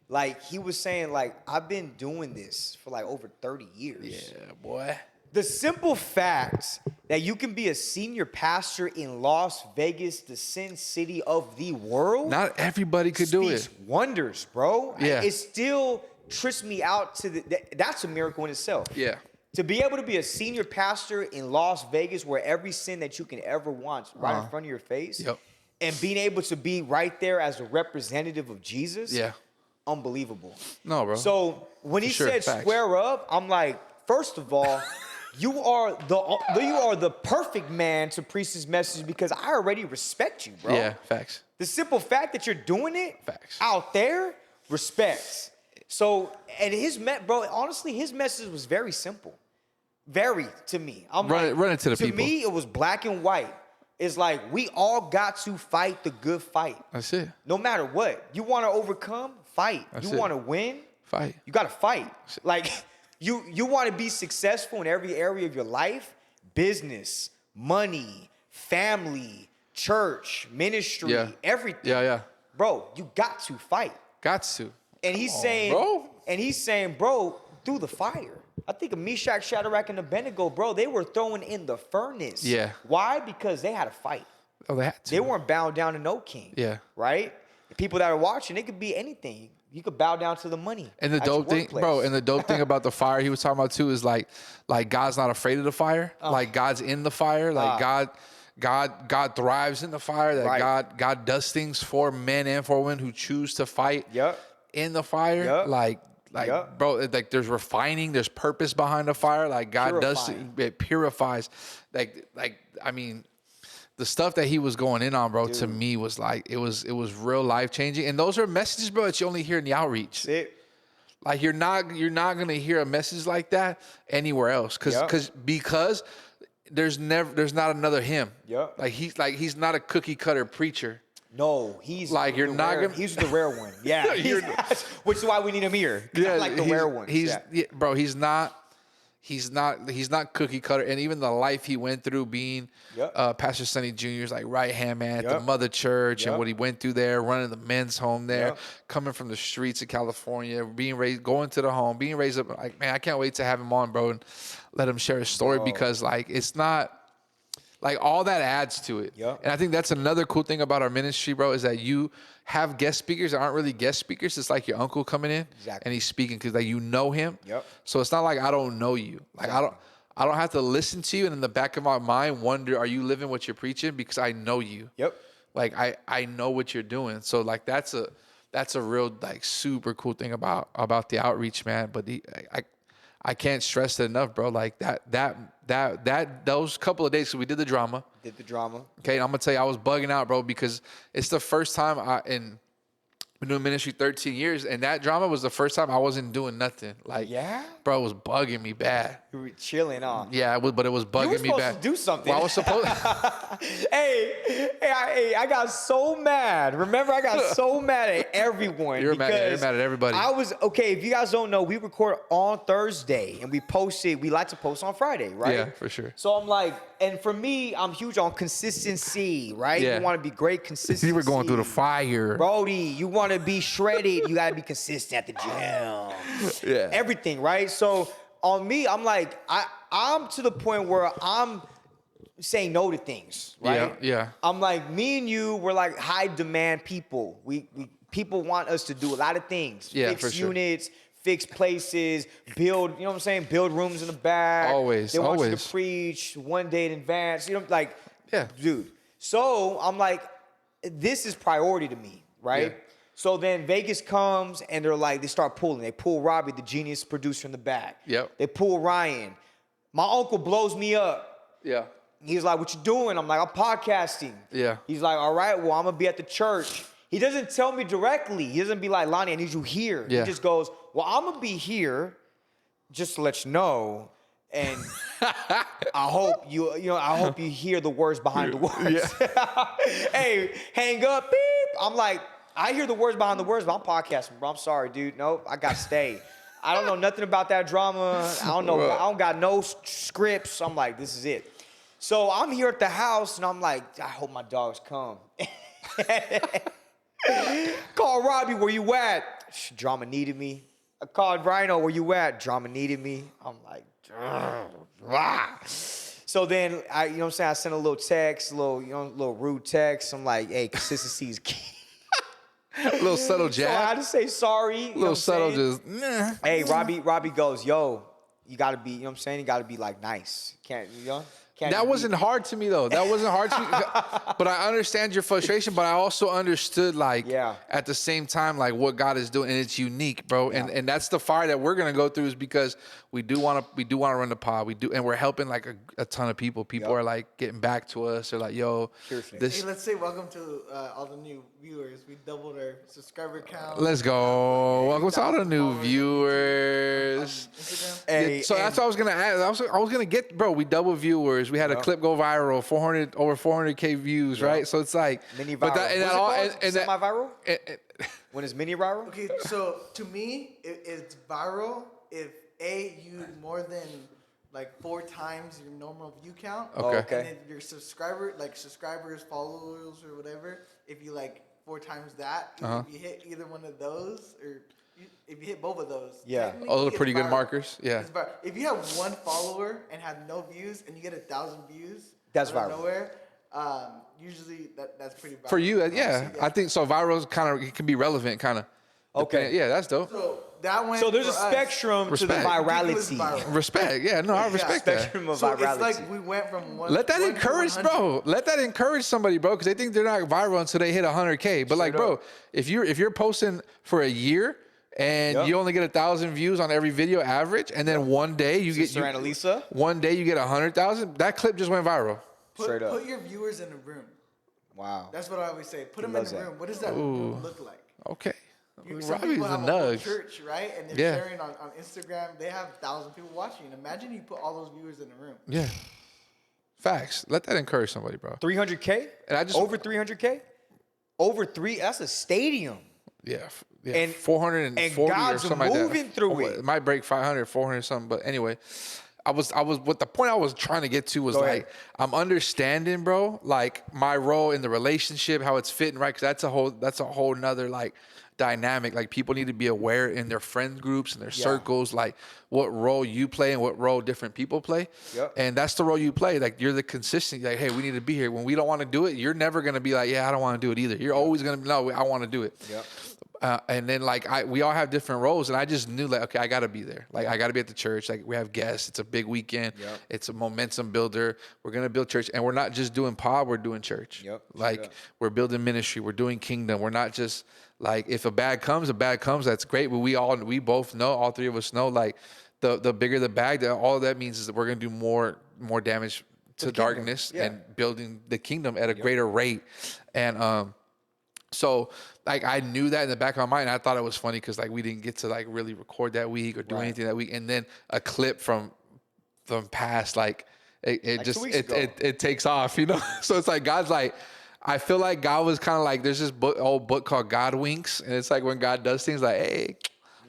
Like he was saying, like, I've been doing this for like over 30 years. Yeah, boy. The simple fact that you can be a senior pastor in Las Vegas, the sin city of the world, Not everybody could do speaks it. wonders, bro. Yeah. It still trips me out to that's a miracle in itself. Yeah. To be able to be a senior pastor in Las Vegas where every sin that you can ever want is right in front of your face. Yep. And being able to be right there as a representative of Jesus. Yeah. Unbelievable. No, bro. So when he sure, said facts. square up, I'm like, first of all, you are the perfect man to preach this message because I already respect you, bro. Yeah, facts. The simple fact that you're doing it Facts. out there, respects. So, and bro, honestly, his message was very simple. Very to me. I'm Run it to the to people. me, it was black and white. It's like we all got to fight the good fight. That's it. No matter what. You want to overcome, fight. That's You it. want to win, Fight. you got to fight. Like you want to be successful in every area of your life, business, money, family, church, ministry, Yeah. everything. Yeah. Bro, you got to fight. Got to. And he's Come on, saying, bro. bro, through the fire. I think of Meshach, Shadrach, and Abednego, bro, they were thrown in the furnace. Yeah. Why? Because they had to fight. Oh, they had to. They weren't bound down to no king. Yeah. Right? The people that are watching, it could be anything. You could bow down to the money. And the at your dope thing, workplace. bro, and the dope thing about the fire he was talking about too is like God's not afraid of the fire. Like God's in the fire. Like God thrives in the fire. That Right. God does things for men and for women who choose to fight Yep. in the fire. Yep. Like Yep. bro, like there's refining, there's purpose behind the fire. Like God Purifying. does it purifies. Like I mean, the stuff that he was going in on, bro, to me was like it was real life changing. And those are messages, bro, that you only hear in the outreach. That's it. Like you're not gonna hear a message like that anywhere else, because there's not another him. Yep. Like he's not a cookie cutter preacher. No, he's Like, you're not gonna- he's the rare one. Yeah, which is why we need him here. Yeah, like the rare ones. Bro, he's not cookie cutter. And even the life he went through being Pastor Sonny Jr.'s like right hand man at the Mother Church, and what he went through there, running the men's home there, coming from the streets of California, being raised, going to the home, being raised up. Like, man, I can't wait to have him on, bro, and let him share his story, because like it's not. Like, all that adds to it. Yep. And I think that's another cool thing about our ministry, bro, is that you have guest speakers that aren't really guest speakers. It's like your uncle coming in and he's speaking because like you know him. Yep. So it's not like I don't know you. Like I don't have to listen to you and in the back of my mind wonder, are you living what you're preaching? Because I know you. Yep. Like I know what you're doing. So like that's a real like super cool thing about the outreach, man. But I can't stress it enough, bro. Like those couple of days, so we did the drama. Okay, I'm gonna tell you, I was bugging out, bro, because it's the first time been doing ministry 13 years, and that drama was the first time I wasn't doing nothing. Like, bro, it was bugging me bad. You were chilling on. Yeah, but it was bugging me bad. You were supposed to do something. Well, I was supposed. I got so mad. Remember, I got so mad at everyone. You're mad at everybody. I was okay. If you guys don't know, we record on Thursday and we like to post on Friday, right? Yeah, for sure. So I'm like, and for me, I'm huge on consistency, right? Yeah. You want to be great consistency. You were going through the fire, Brody. You want to be shredded. You got to be consistent at the gym. Yeah. Everything, right? So on me, I'm like, I'm to the point where I'm saying no to things, right? Yeah. I'm like, me and you, we're like high demand people. People want us to do a lot of things. Yeah, fix for sure. units, fix places, build, you know what I'm saying? Build rooms in the back. Always. They want you to preach one day in advance. You know, like, Yeah. dude. So I'm like, this is priority to me, right? Yeah. So then Vegas comes and they start pulling. They pull Robbie, the genius producer, in the back. Yep. They pull Ryan. My uncle blows me up. Yeah. He's like, what you doing? I'm like, I'm podcasting. Yeah. He's like, all right, well, I'm going to be at the church. He doesn't tell me directly. He doesn't be like, Lonnie, I need you here. Yeah. He just goes, well, I'm going to be here just to let you know. And I hope you hear the words behind the words. Yeah. Hey, hang up, beep. I'm like, I hear the words behind the words, but I'm podcasting, bro. I'm sorry, dude. Nope, I got to stay. I don't know nothing about that drama. I don't know. I don't got no scripts. I'm like, this is it. So I'm here at the house, and I'm like, I hope my dogs come. Call Robbie, where you at? Drama needed me. I called Rhino, where you at? Drama needed me. I'm like, rah. So then you know what I'm saying? I sent a little text, a little rude text. I'm like, hey, consistency is key. A little subtle jab. So I had to say sorry. A little subtle, just. Nah. Hey, Robbie goes, yo, you gotta be, you know what I'm saying? You gotta be like nice. Can't. That wasn't hard to me though. That wasn't hard to me. But I understand your frustration. But I also understood at the same time what God is doing, and it's unique, bro. Yeah. And that's the fire that we're gonna go through, is because we do want to run the pod. We do, and we're helping a ton of people. People are getting back to us. They're like, yo, this. Hey, let's say welcome to all the new viewers. We doubled our subscriber count. Let's go. Welcome to all the new viewers. Instagram. Hey, So that's what I was gonna ask. I was gonna get, bro. We double viewers. We had a clip go viral, over 400K views, right? So it's like mini viral. But semi-viral? When is mini viral? Okay, so to me, it's viral if you more than 4 times your normal view count. Okay. And if your subscribers, followers, or whatever, if you 4 times that, if you hit either one of those, or if you hit both of those, technically those are it's pretty good viral. markers. Yeah. It's viral. If you have 1 follower and have no views, and you get 1,000 views, That's out of viral. Nowhere, usually that's pretty viral. For you, yeah. I think so. Viral it can be relevant, kind of. Okay. Yeah, that's dope. So that went. So there's a for us. spectrum to the Respect. virality. Viral. Respect. Yeah, no, I respect that. Spectrum of So virality. it's we went from one. Let that 1 to encourage, 100. bro. Let that encourage somebody, bro, because they think they're not viral until they hit 100K. But bro, if you're posting for a year and you only get 1,000 views on every video average, and then one day you get Sister Annalisa? one day you get 100,000, that clip just went viral. Straight up. Put your viewers in a room. Wow. That's what I always say. Put them in loves a that. room. What does that room look like? Okay. Some Robbie's people the have a whole nugs. church, right? And they're Yeah. sharing on Instagram. They have 1,000 people watching. Imagine you put all those viewers in a room. Yeah. Facts. Let that encourage somebody, bro. 300K? And I just over 300K? Over three? That's a stadium. Yeah, And- 440 and God's or something like that. moving through it. It might break 500, 400 something. But anyway, I was what the point I was trying to get to was Go like ahead. I'm understanding, bro, like my role in the relationship, how it's fitting, right? Because that's a whole nother like dynamic. Like people need to be aware in their friend groups and their circles, like what role you play and what role different people play. Yep. And that's the role you play. Like you're the consistent. Like, hey, we need to be here. When we don't want to do it, you're never gonna be like, yeah, I don't want to do it either. You're always gonna be, no, I want to do it. Yep. And then like we all have different roles, and I just knew like, okay, I got to be there. Like I got to be at the church. Like we have guests. It's a big weekend. Yep. It's a momentum builder. We're gonna build church, and we're not just doing pod. We're doing church. Yep. Like we're building ministry. We're doing kingdom. We're not just like if a bag comes. That's great. But we both know. All three of us know. Like the bigger the bag, all that means is that we're gonna do more damage to darkness and building the kingdom at a greater rate. And so like I knew that in the back of my mind. I thought it was funny because like we didn't get to like really record that week or do anything that week. And then a clip from past like it Like just 2 weeks ago. it takes off, you know. So it's like God's like, I feel like God was kind of like there's this old book called God Winks, and it's like when God does things like, hey.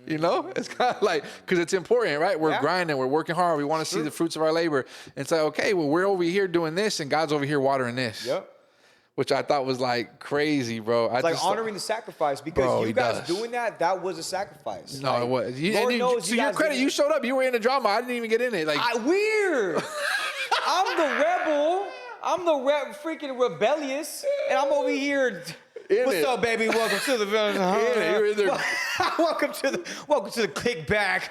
You know, it's kind of like, because it's important, right? We're grinding, we're working hard, we want to see the fruits of our labor. And it's like, okay, well, we're over here doing this, and God's over here watering this. Yep. Which I thought was like crazy, bro. It's like honoring the sacrifice because Bro, you he guys does. doing that was a sacrifice. No, Like, it was. Lord knows To you your guys credit, didn't- you showed up. You were in the drama. I didn't even get in it. Like, Weird. I'm the rebel. I'm the freaking rebellious, and I'm over here. In What's it. up, baby? Welcome to the. you're in there. welcome to the kickback.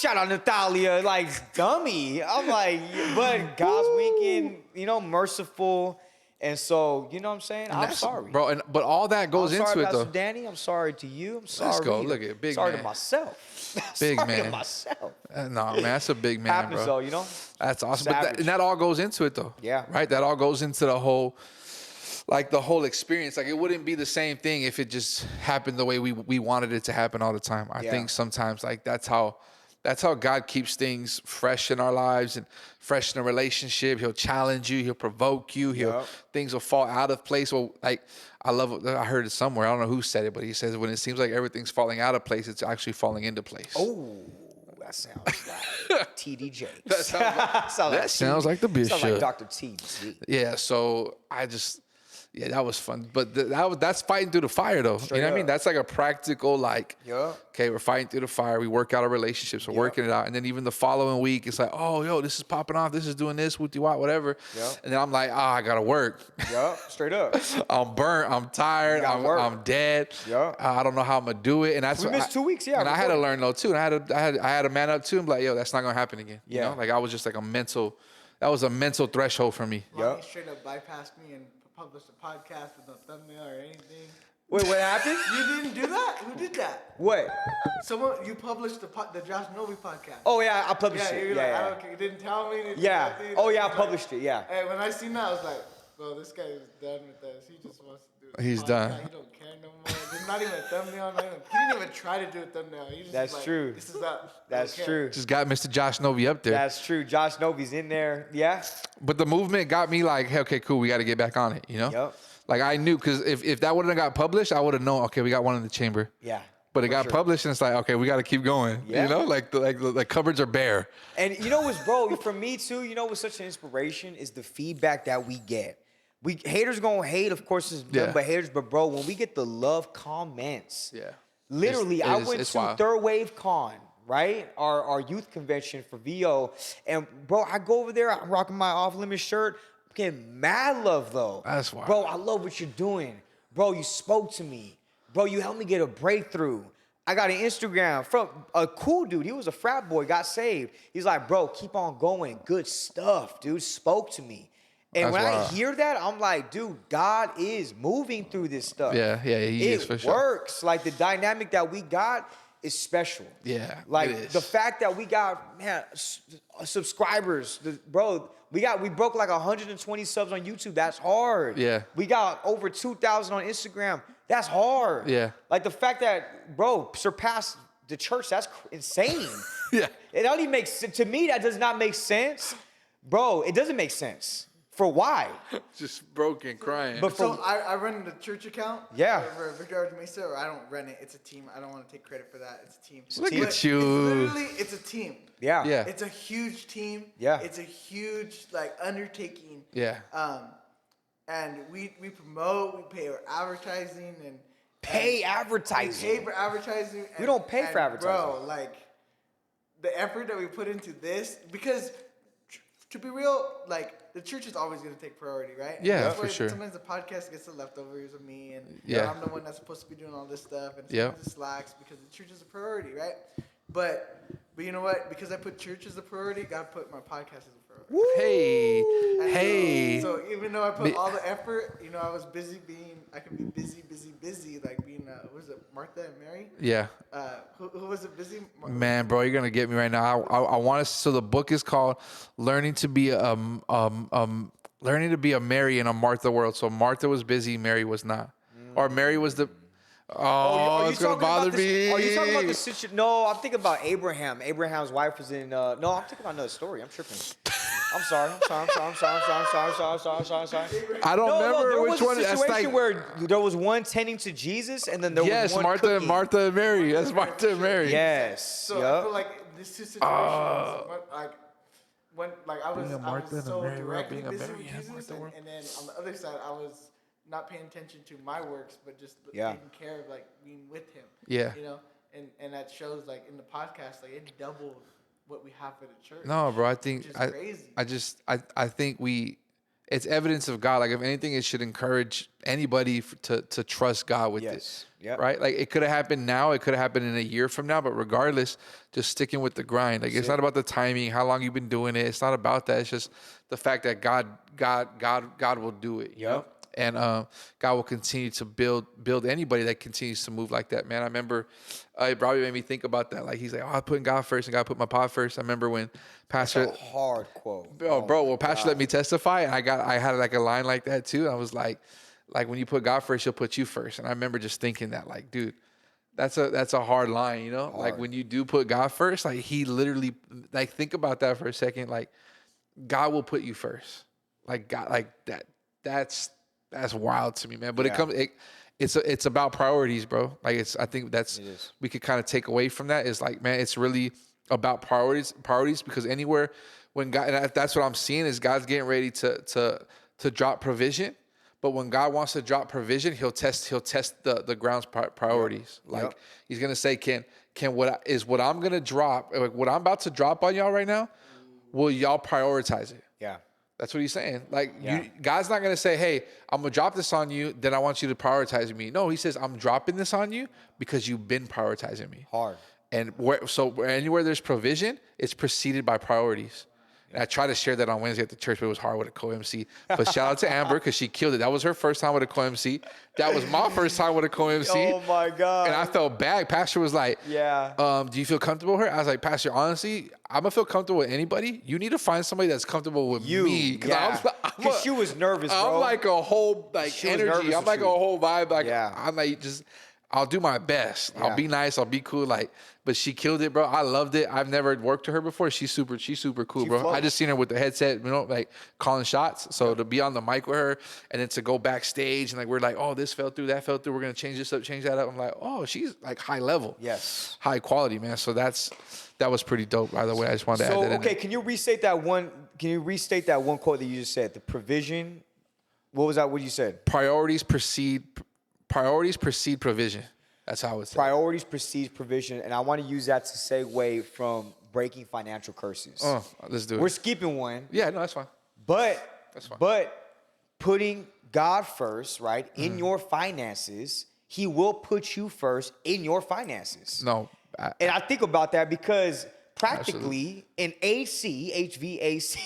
Shout out Natalia, like dummy. I'm like, but God's winking, merciful, and so you know what I'm saying. I'm sorry, bro. But all that goes I'm sorry, into it, Pastor though. Danny. I'm sorry to you. I'm sorry. go. Look at big sorry man. to myself. Big sorry to man. myself. No, man, that's a big man, Happens bro. though, That's awesome. But Savage. and that all goes into it, though. Yeah. Right? That all goes into the whole experience. Like, it wouldn't be the same thing if it just happened the way we wanted it to happen all the time. I think sometimes, like, that's how God keeps things fresh in our lives and fresh in a relationship. He'll challenge you. He'll provoke you. Things will fall out of place. Well, like, I heard it somewhere. I don't know who said it, but he says when it seems like everything's falling out of place, it's actually falling into place. Oh, that sounds like TD Jakes. That sounds like the bishop. Sounds like Dr. TD. Yeah, so that was fun. But that's fighting through the fire, though. You know what I mean? up. That's like a practical, like, Yeah. okay, we're fighting through the fire. We work out our relationships. We're working it out. And then even the following week, it's like, oh, yo, this is popping off. This is doing this, whatever. Yeah. And then I'm like, I got to work. Yeah, straight up. I'm burnt. I'm tired. work. I'm dead. Yeah. I don't know how I'm gonna do it. And that's We missed 2 weeks, yeah, And I had to recording. learn though too. And I had to man up too. And be like, yo, that's not gonna happen again. You Yeah. know? Like I was just like that was a mental threshold for me. Ronnie straight up bypassed me and published a podcast with no thumbnail or anything. Wait, what happened? You didn't do that? Who did that? What? You published the Josh Novi podcast. Oh yeah, I published yeah, it. you're Yeah, like, yeah. I don't care. You didn't tell me. Didn't Yeah. do nothing. Oh yeah, I Like, published it. Yeah. Hey, when I seen that, I was like, bro, this guy is done with us. He just wants to do it. He's done. He don't care no more. There's not even a thumbnail. He didn't even try to do a thumbnail. He just That's like, true. This is up. That's true. Just got Mr. Josh Novi up there. That's true. Josh Novi's in there. Yeah. But the movement got me like, hey, okay, cool. We got to get back on it. You know? Yep. Like I knew because if that wouldn't have got published, I would have known. Okay, we got one in the chamber. Yeah. But it for got sure. published, and it's like, okay, we got to keep going. Yeah. You know, like the cupboards are bare. And you know what's, bro, for me too, you know what's such an inspiration is the feedback that we get. Haters gonna hate, of course, it's Yeah. nothing but haters, but bro, when we get the love comments, Yeah. literally, I went it's to wild. Third Wave Con, right? Our youth convention for VO. And bro, I go over there, I'm rocking my off-limit shirt. I'm getting mad love though. That's wild. Bro, I love what you're doing. Bro, you spoke to me. Bro, you helped me get a breakthrough. I got an Instagram from a cool dude. He was a frat boy, got saved. He's like, bro, keep on going. Good stuff, dude. Spoke to me. And That's when I wild. hear that, I'm like, dude, God is moving through this stuff. Yeah, he is for sure. It works. Like the dynamic that we got is special. Yeah, Like it is. the fact that we got subscribers, bro. We broke like 120 subs on YouTube. That's hard. Yeah. We got over 2,000 on Instagram. That's hard. Yeah. Like the fact that, bro, surpassed the church, that's insane. Yeah. It only makes sense. To me, that does not make sense. Bro, it doesn't make sense. For why? Just broken, crying. But So for, I run the church account. Yeah. For Victoria Mesa, or I don't run it. It's a team. I don't want to take credit for that. It's a team. Look team. at you. It's a team. yeah. Yeah. It's a huge team. Yeah. It's a huge like undertaking. Yeah. And we promote. We pay our advertising and Pay we advertising. pay for advertising. We don't pay for advertising. Bro, like the effort that we put into this, because to be real, like the church is always going to take priority, right? And Yeah, that's for why sure. Sometimes the podcast gets the leftovers of me, and Yeah. I'm the one that's supposed to be doing all this stuff, and Yeah. sometimes it slacks because the church is a priority, right? But you know what? Because I put church as a priority, God put my podcast as a priority. Hey. And Hey. So even though I put Me- all the effort, I was I could be busy, like being, what was it, Martha and Mary? Yeah. Who was it, busy? Man, bro, you're gonna get me right now. I want to. So the book is called "Learning to Be a Mary in a Martha World." So Martha was busy, Mary was not, or Mary was the. Oh, Are you it's gonna talking about bother this- me. Are you talking about the situation? No, I'm thinking about Abraham. Abraham's wife was in. No, I'm thinking about another story. I'm tripping. I'm sorry. I'm sorry. I don't remember there which was one. a That's situation like where there was one tending to Jesus, and then there yes, was one Martha, cooking. Martha and Mary. That's Martha and Mary. Yes. So I feel like these two situations, when I was, Being a Martha and a so Mary world, directly being a busy Mary with and Jesus, Martha world. and then on the other side, I was not paying attention to my works, but just Yeah. taking care of like being with Him. Yeah. And that shows like in the podcast, like it doubled what we have for the church. No, bro. I think Which is crazy. I think it's evidence of God. Like if anything, it should encourage anybody to trust God with Yes. it. Yep. Right. Like it could have happened now. It could have happened in a year from now. But regardless, just sticking with the grind. Like it's not about the timing, how long you've been doing it. It's not about that. It's just the fact that God will do it. You know? Yep. And God will continue to build anybody that continues to move like that, man. I remember it probably made me think about that. Like he's like, I'm putting God first and God put my pod first. I remember when Pastor, That's a hard quote. Pastor let me testify, and I had like a line like that too. I was like when you put God first, He'll put you first. And I remember just thinking that, like, dude, that's a hard line, you know? Like when you do put God first, like He literally, like, think about that for a second. Like God will put you first. Like God, like that's wild to me, man. But it's about priorities, bro. Like I think we could kind of take away from that is like, man, it's really about priorities because anywhere when God, and that's what I'm seeing is God's getting ready to drop provision. But when God wants to drop provision, he'll test the ground's priorities. Yep. Like He's gonna say, can what I'm gonna drop, like what I'm about to drop on y'all right now, will y'all prioritize it? Yeah. That's what He's saying. Like Yeah. God's not gonna say, "Hey, I'm gonna drop this on you. Then I want you to prioritize me." No, He says, "I'm dropping this on you because you've been prioritizing me." Hard. And anywhere there's provision, it's preceded by priorities. And I tried to share that on Wednesday at the church, but it was hard with a co-MC. But shout out to Amber because she killed it. That was her first time with a co-MC. That was my first time with a co-MC. Oh my God. And I felt bad. Pastor was like, Yeah. do you feel comfortable with her? I was like, Pastor, honestly, I'm going to feel comfortable with anybody. You need to find somebody that's comfortable with me. Yeah. Because she was nervous, bro. I'm like a whole She was nervous energy. I'm with like a you. whole vibe. Like Yeah. I'm like I'll do my best. Yeah. I'll be nice. I'll be cool. Like, but she killed it, bro. I loved it. I've never worked with her before. She's super cool, bro. flows. I just seen her with the headset, like calling shots. So to be on the mic with her and then to go backstage and like we're like, oh, this fell through, that fell through. We're gonna change this up, change that up. I'm like, oh, she's like high level. Yes. High quality, man. So that was pretty dope, by the way. I just wanted to add that in. Okay, can you restate that one quote that you just said? The provision. What was that? What you said? Priorities precede provision. That's how it's Priorities precedes provision, and I want to use that to segue from breaking financial curses. Let's do it. We're skipping one, Yeah, no, that's fine. That's fine. but putting God first, right, in your finances, He will put you first in your finances. No. And I think about that because practically in HVAC,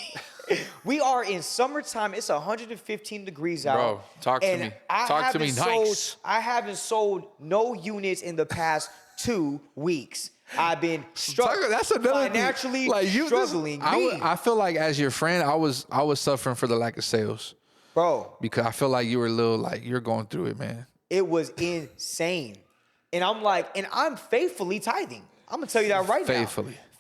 we are in summertime. It's 115 degrees out. Bro, talk to and me. I Talk to me haven't sold- nice. I haven't sold no units in the past 2 weeks. I've been That's another thing. financially Like struggling. I feel like as your friend, I was suffering for the lack of sales Bro, because I feel like you were a little like you're going through it, man. It was insane. And I'm like, and I'm faithfully tithing. I'm gonna tell you that right now.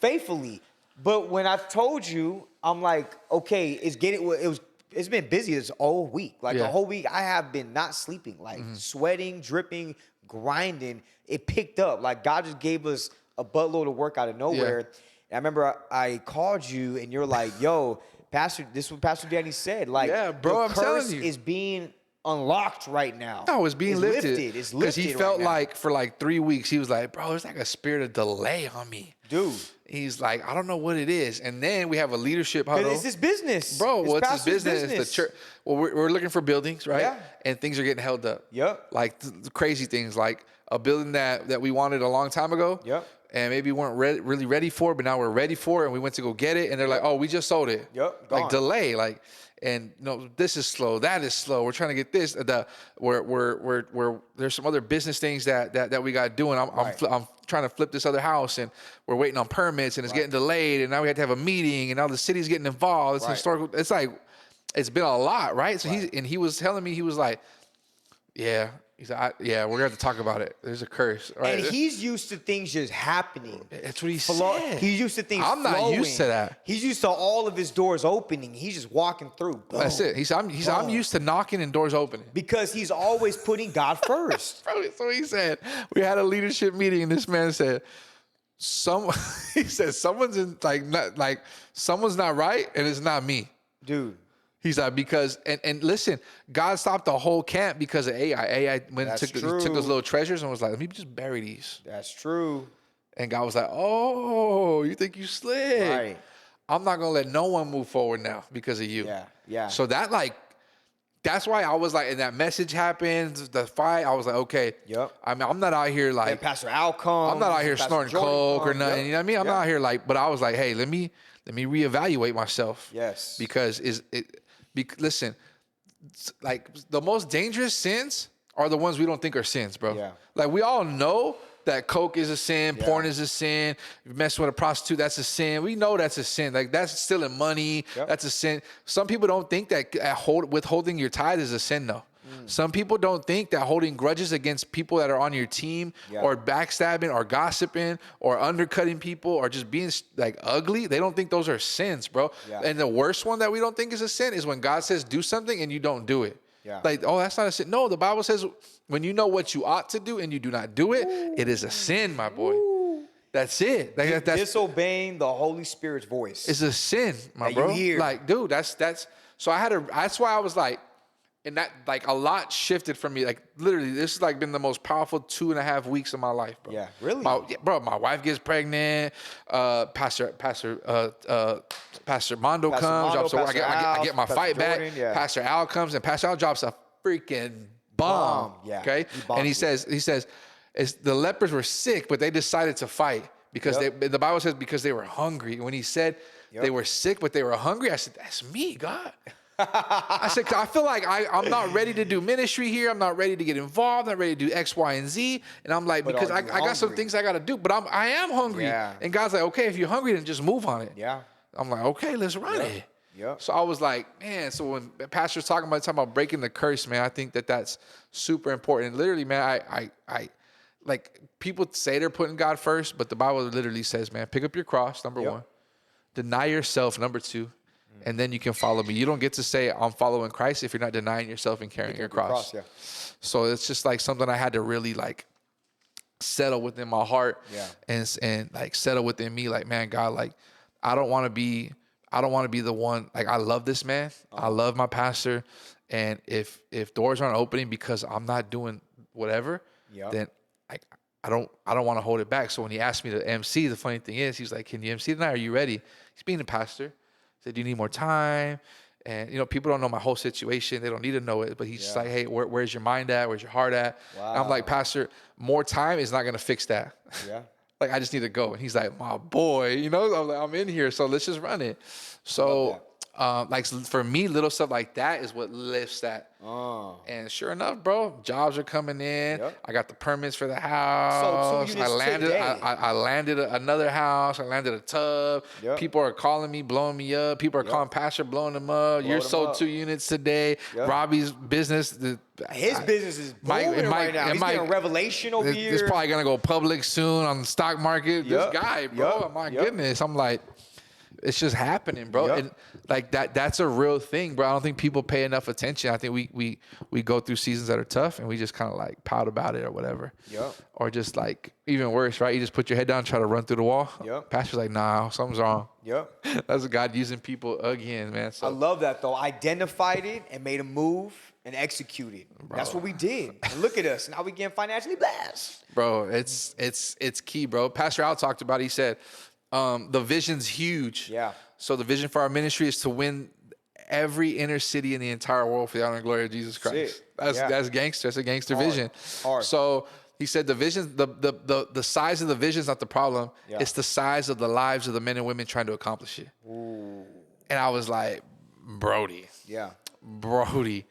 Faithfully. But when I told you, I'm like, okay, it's been busy this whole week. Like the whole week, I have been not sleeping, like sweating, dripping, grinding. It picked up. Like God just gave us a buttload of work out of nowhere. And I remember I called you and you're like, yo, Pastor, this is what Pastor Danny said. Like, bro, the I'm telling curse you. is being unlocked right now. No, it's being lifted. It's lifted. Because he felt right now. like for like 3 weeks, he was like, bro, there's like a spirit of delay on me. Dude. He's like, I don't know what it is. And then we have a leadership huddle. It's his business. Bro, what's his pastor's business? The church. Well, we're looking for buildings, right? Yeah. And things are getting held up. Yep. Like crazy things, like a building that we wanted a long time ago. Yep. And maybe weren't really ready for it, but now we're ready for it. And we went to go get it. And they're like, oh, we just sold it. Yep. Like Gone. delay. Like, and this is slow. That is slow. We're trying to get this. We're there's some other business things that we got doing. I'm trying to flip this other house, and we're waiting on permits, and it's getting delayed. And now we have to have a meeting, and now the city's getting involved. It's historical. It's like it's been a lot, right? So he was telling me, he was like, yeah. He's like, we're gonna have to talk about it. There's a curse, right? And he's used to things just happening. That's what he said. He's used to things I'm not flowing. used to that. He's used to all of his doors opening. He's just walking through. Boom. That's it. I'm used to knocking and doors opening. Because he's always putting God first. Bro, so he said, we had a leadership meeting, and this man said, he said, someone's not right, and it's not me. Dude. He's like, because, and listen, God stopped the whole camp because of AI. AI went and took those little treasures and was like, let me just bury these. That's true. And God was like, oh, you think you slick? Right. I'm not going to let no one move forward now because of you. Yeah. So that's why I was like, and that message happened, the fight, I was like, okay. Yep. I mean, I'm not out here like. And Pastor Al comes. I'm not out here Pastor snorting Jordan coke or comes. nothing. Yep. You know what I mean? I'm not out here like, but I was like, hey, let me reevaluate myself. Yes. Because listen, like the most dangerous sins are the ones we don't think are sins, bro. Yeah. Like we all know that coke is a sin, porn is a sin, you mess with a prostitute, that's a sin. We know that's a sin. Like that's stealing money, that's a sin. Some people don't think that withholding your tithe is a sin, though. Some people don't think that holding grudges against people that are on your team or backstabbing or gossiping or undercutting people or just being like ugly, they don't think those are sins, bro. Yeah. And the worst one that we don't think is a sin is when God says do something and you don't do it. Yeah. Like, oh, that's not a sin. No, the Bible says when you know what you ought to do and you do not do it, it is a sin, my boy. That's it. Like, that's disobeying the Holy Spirit's voice. It's a sin, my that bro. you hear. Like, dude, that's so that's why I was like, and that like a lot shifted from me. Like literally, this has like been the most powerful 2.5 weeks of my life, bro. Yeah, really? My wife gets pregnant. Pastor Mondo comes. Mondo, so I get my Pastor fight Jordan, back. yeah. Pastor Al comes, and Pastor Al drops a freaking bomb. Yeah. Okay. He And he says, the lepers were sick, but they decided to fight because the Bible says because they were hungry. When he said they were sick, but they were hungry, I said, that's me, God. I said, 'cause I feel like I'm not ready to do ministry here. I'm not ready to get involved. I'm not ready to do X, Y, and Z. And I'm like, because I got some things I got to do, but I am hungry. Yeah. And God's like, okay, if you're hungry, then just move on it. Yeah. I'm like, okay, let's run it. Yep. So I was like, man, so when Pastor's talking about breaking the curse, man, I think that's super important. Literally, man, I like people say they're putting God first, but the Bible literally says, man, pick up your cross, number one. Deny yourself, number two. And then you can follow me. You don't get to say I'm following Christ if you're not denying yourself and carrying your cross. So it's just like something I had to really like settle within my heart and like settle within me. Like, man, God, like I don't want to be the one. Like I love this man. I love my pastor. And if doors aren't opening because I'm not doing whatever, then I don't want to hold it back. So when he asked me to MC, the funny thing is, he's like, "Can you MC tonight? Are you ready?" He's being a pastor. Said, do you need more time? And, people don't know my whole situation. They don't need to know it. But he's just like, hey, where's your mind at? Where's your heart at? Wow. And I'm like, Pastor, more time is not going to fix that. Yeah. Like, I just need to go. And he's like, my boy, I'm like, I'm in here. So let's just run it. So Like for me, little stuff like that is what lifts that. And sure enough, bro, jobs are coming in. Yep. I got the permits for the house. Sold 2 units today. I landed another house. I landed a tub. Yep. People are calling me, blowing me up. People are calling Pastor, blowing them up. You're them sold up. 2 units today. Yep. Robbie's business. His business is booming right now. He's getting a revelation over here. It's probably gonna go public soon on the stock market. Yep. This guy, bro. Yep. My Yep. goodness. I'm like, it's just happening, bro. Yep. And like that's a real thing, bro. I don't think people pay enough attention. I think we go through seasons that are tough and we just kind of like pout about it or whatever. Yep. Or just like even worse, right? You just put your head down, try to run through the wall. Yep. Pastor's like, nah, something's wrong. Yep. That's God using people again, man. So I love that though. Identified it and made a move and executed. That's what we did. And look at us. Now we getting financially blessed. bro, it's key, bro. Pastor Al talked about it. He said, the vision's huge. Yeah. So the vision for our ministry is to win every inner city in the entire world for the honor and glory of Jesus Christ. That's gangster. That's a gangster vision. Hard. So he said the vision, the size of the vision is not the problem. Yeah. It's the size of the lives of the men and women trying to accomplish it. Ooh. And I was like, Brody. Yeah.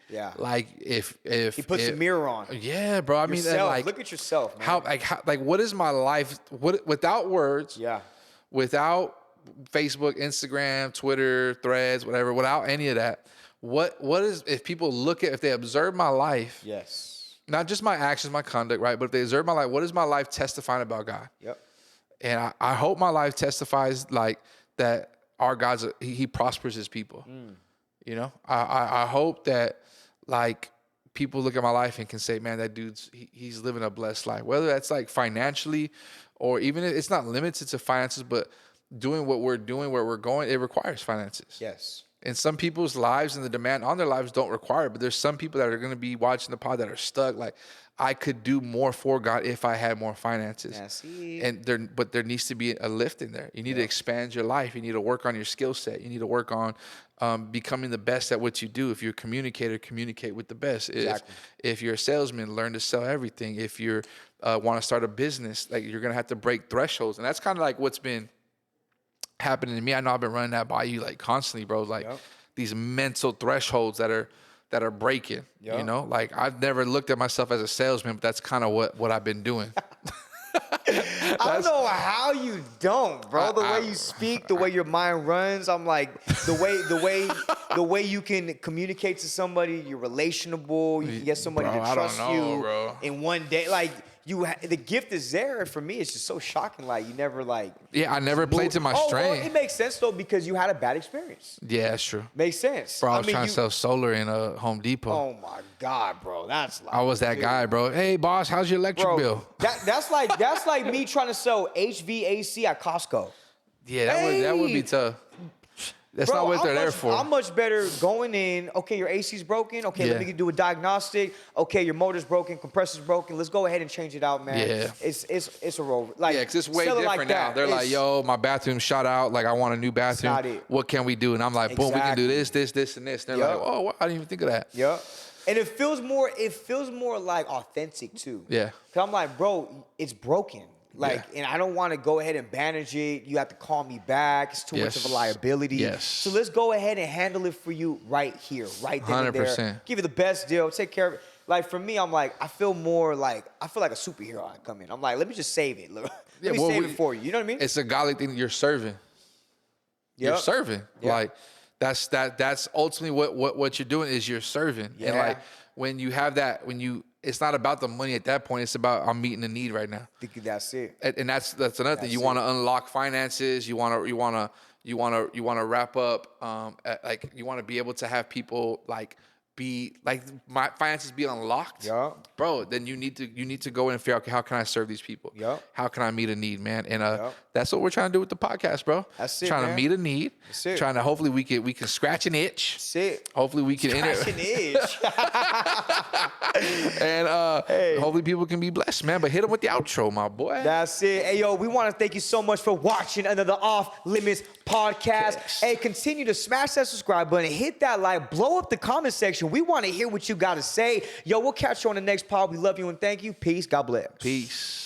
Yeah. Like if He puts a mirror on. Yeah, bro. I mean, Yourself. like Look at yourself, man. how what is my life? What without words? Yeah. Without Facebook, Instagram, Twitter, Threads, whatever. Without any of that, what is if people look at if they observe my life? Yes. Not just my actions, my conduct, right? But if they observe my life, what is my life testifying about God? Yep. And I hope my life testifies like that. Our God's he prospers his people. You know, I hope that like people look at my life and can say, man, that dude's he's living a blessed life. Whether that's like financially or even if it's not limited to finances, but doing what we're doing, where we're going, it requires finances. Yes. And some people's lives and the demand on their lives don't require it. But there's some people that are going to be watching the pod that are stuck. Like, I could do more for God if I had more finances. That's it. And there needs to be a lift in there. You need to expand your life. You need to work on your skill set. You need to work on becoming the best at what you do. If you're a communicator, communicate with the best. Exactly. If you're a salesman, learn to sell everything. If you want to start a business, like you're going to have to break thresholds. And that's kind of like what's been happening to me. I know I've been running that by you like constantly, bro. Like these mental thresholds that are breaking. You know, like I've never looked at myself as a salesman, but that's kind of what I've been doing. I don't know how you don't, bro. The way you speak, the way your mind runs, I'm like the way you can communicate to somebody. You're relationable. You can get somebody Bro, to I don't trust know, you bro. in one day. Like the gift is there. For me, it's just so shocking. Like you never like. Yeah, I never played to my Well, strength. it makes sense though because you had a bad experience. Yeah, that's true. Makes sense. Bro, I was mean, trying to sell solar in a Home Depot. Oh my God, bro, that's like. I was that guy, bro. Hey, boss, how's your electric Bro, bill? that's like me trying to sell HVAC at Costco. Yeah, that would be tough. That's Bro, not what they're there for. I'm much better going in. Okay, your AC's broken. Okay, Yeah. let me do a diagnostic. Okay, your motor's broken, compressor's broken. Let's go ahead and change it out, man. Yeah. It's a roll. Like Yeah, because it's way sell it different like now. that. They're like, yo, my bathroom shot out. Like, I want a new bathroom. not it. What can we do? And I'm like, boom, we can do this, and this. And they're Yup. like, oh, wow, I didn't even think of that. Yeah. And it feels more like authentic too. Yeah. Cause I'm like, bro, it's broken. Like, and I don't want to go ahead and bandage it. You have to call me back. It's too much of a Yes. liability. Yes. So let's go ahead and handle it for you right here, right then and there. 100%. Give you the best deal. Take care of it. Like for me, I'm like, I feel like a superhero. I come in. I'm like, let me just save it. Let me save it for you. You know what I mean? It's a godly thing. You're serving. You're Yep. serving. Yep. Like that's ultimately what you're doing is you're serving. And Yeah. like when you have that, it's not about the money at that point. It's about I'm meeting a need right now. Think that's it. And that's another thing. You want to unlock finances. You want to wrap up. Like you want to be able to have people like be like my finances be unlocked. Yeah. Bro, then you need to go in and figure out, okay, how can I serve these people? Yeah. How can I meet a need, man? And that's what we're trying to do with the podcast, bro. That's it, Trying man. to meet a need. That's it. Trying to hopefully we can scratch an itch. That's it. Hopefully we can Scratch an itch. and hopefully people can be blessed, man. But hit them with the outro, my boy. That's it. Hey, yo, we want to thank you so much for watching another Off Limits podcast. Yes. Hey, continue to smash that subscribe button, hit that like, blow up the comment section. We want to hear what you got to say. Yo, we'll catch you on the next pod. We love you and thank you. Peace. God bless. Peace.